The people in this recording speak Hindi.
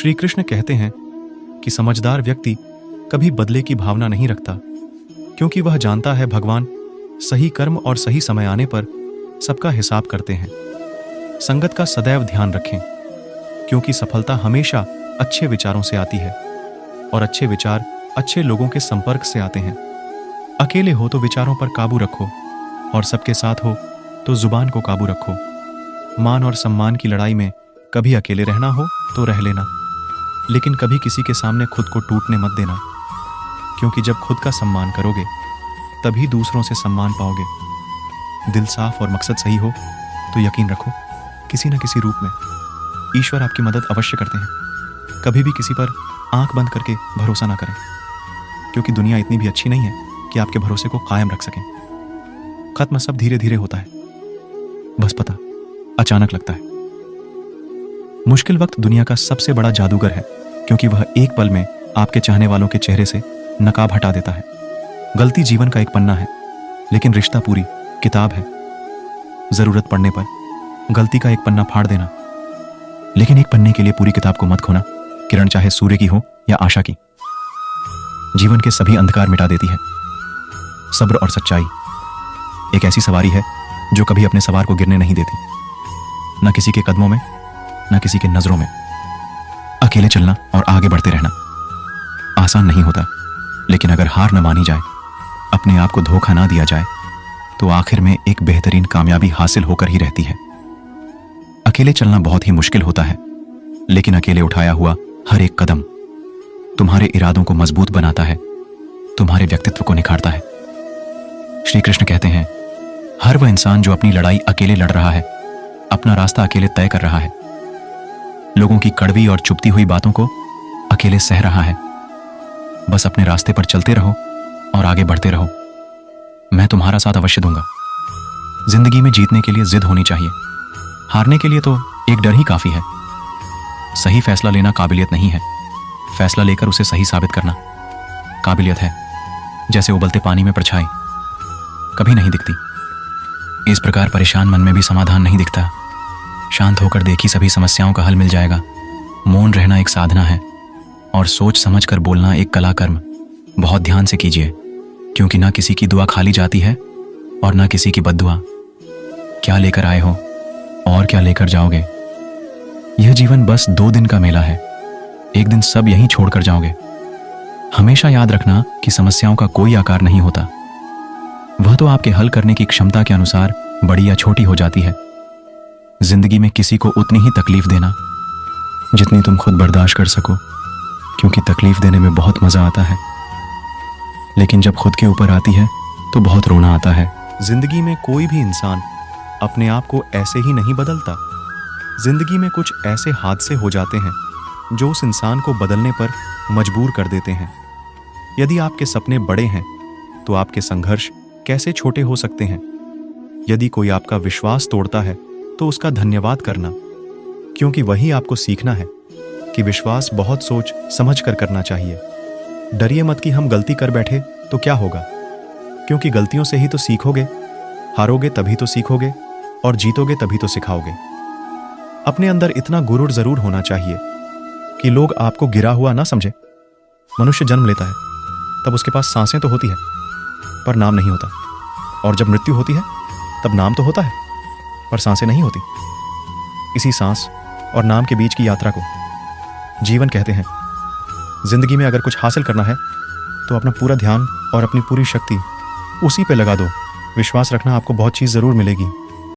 श्री कृष्ण कहते हैं कि समझदार व्यक्ति कभी बदले की भावना नहीं रखता, क्योंकि वह जानता है भगवान सही कर्म और सही समय आने पर सबका हिसाब करते हैं। संगत का सदैव ध्यान रखें, क्योंकि सफलता हमेशा अच्छे विचारों से आती है और अच्छे विचार अच्छे लोगों के संपर्क से आते हैं। अकेले हो तो विचारों पर काबू रखो और सबके साथ हो तो जुबान को काबू रखो। मान और सम्मान की लड़ाई में कभी अकेले रहना हो तो रह लेना, लेकिन कभी किसी के सामने खुद को टूटने मत देना, क्योंकि जब खुद का सम्मान करोगे तभी दूसरों से सम्मान पाओगे। दिल साफ और मकसद सही हो तो यकीन रखो किसी न किसी रूप में ईश्वर आपकी मदद अवश्य करते हैं। कभी भी किसी पर आंख बंद करके भरोसा ना करें, क्योंकि दुनिया इतनी भी अच्छी नहीं है कि आपके भरोसे को कायम रख सकें। खत्म सब धीरे धीरे होता है, बस पता अचानक लगता है। मुश्किल वक्त दुनिया का सबसे बड़ा जादूगर है, क्योंकि वह एक पल में आपके चाहने वालों के चेहरे से नकाब हटा देता है। गलती जीवन का एक पन्ना है, लेकिन रिश्ता पूरी किताब है। जरूरत पड़ने पर गलती का एक पन्ना फाड़ देना, लेकिन एक पन्ने के लिए पूरी किताब को मत खोना। किरण चाहे सूर्य की हो या आशा की, जीवन के सभी अंधकार मिटा देती है। सब्र और सच्चाई एक ऐसी सवारी है जो कभी अपने सवार को गिरने नहीं देती, न किसी के कदमों में न किसी के नजरों में। अकेले चलना और आगे बढ़ते रहना आसान नहीं होता, लेकिन अगर हार न मानी जाए, अपने आप को धोखा ना दिया जाए, तो आखिर में एक बेहतरीन कामयाबी हासिल होकर ही रहती है। अकेले चलना बहुत ही मुश्किल होता है, लेकिन अकेले उठाया हुआ हर एक कदम तुम्हारे इरादों को मजबूत बनाता है, तुम्हारे व्यक्तित्व को निखारता है। श्री कृष्ण कहते हैं, हर वह इंसान जो अपनी लड़ाई अकेले लड़ रहा है, अपना रास्ता अकेले तय कर रहा है, लोगों की कड़वी और चुभती हुई बातों को अकेले सह रहा है। बस अपने रास्ते पर चलते रहो और आगे बढ़ते रहो। मैं तुम्हारा साथ अवश्य दूंगा। जिंदगी में जीतने के लिए जिद होनी चाहिए, हारने के लिए तो एक डर ही काफी है। सही फैसला लेना काबिलियत नहीं है, फैसला लेकर उसे सही साबित करना काबिलियत है। जैसे उबलते पानी में परछाई कभी नहीं दिखती, इस प्रकार परेशान मन में भी समाधान नहीं दिखता। शांत होकर देखी सभी समस्याओं का हल मिल जाएगा। मौन रहना एक साधना है और सोच समझ कर बोलना एक कला कर्म। बहुत ध्यान से कीजिए, क्योंकि ना किसी की दुआ खाली जाती है और ना किसी की बद्दुआ। क्या लेकर आए हो और क्या लेकर जाओगे? यह जीवन बस 2 दिन का मेला है, एक दिन सब यहीं छोड़कर जाओगे। हमेशा याद रखना कि समस्याओं का कोई आकार नहीं होता, वह तो आपके हल करने की क्षमता के अनुसार बड़ी या छोटी हो जाती है। जिंदगी में किसी को उतनी ही तकलीफ देना जितनी तुम खुद बर्दाश्त कर सको, क्योंकि तकलीफ देने में बहुत मजा आता है, लेकिन जब खुद के ऊपर आती है तो बहुत रोना आता है। जिंदगी में कोई भी इंसान अपने आप को ऐसे ही नहीं बदलता। जिंदगी में कुछ ऐसे हादसे हो जाते हैं जो उस इंसान को बदलने पर मजबूर कर देते हैं। यदि आपके सपने बड़े हैं तो आपके संघर्ष कैसे छोटे हो सकते हैं। यदि कोई आपका विश्वास तोड़ता है तो उसका धन्यवाद करना, क्योंकि वही आपको सीखना है कि विश्वास बहुत सोच समझ कर करना चाहिए। डरिए मत कि हम गलती कर बैठे तो क्या होगा, क्योंकि गलतियों से ही तो सीखोगे। हारोगे तभी तो सीखोगे और जीतोगे तभी तो सिखाओगे। अपने अंदर इतना गुरूर जरूर होना चाहिए कि लोग आपको गिरा हुआ ना समझे। मनुष्य जन्म लेता है तब उसके पास सांसें तो होती है पर नाम नहीं होता, और जब मृत्यु होती है तब नाम तो होता है पर सांसें नहीं होती। इसी सांस और नाम के बीच की यात्रा को जीवन कहते हैं। जिंदगी में अगर कुछ हासिल करना है तो अपना पूरा ध्यान और अपनी पूरी शक्ति उसी पे लगा दो। विश्वास रखना आपको बहुत चीज़ ज़रूर मिलेगी।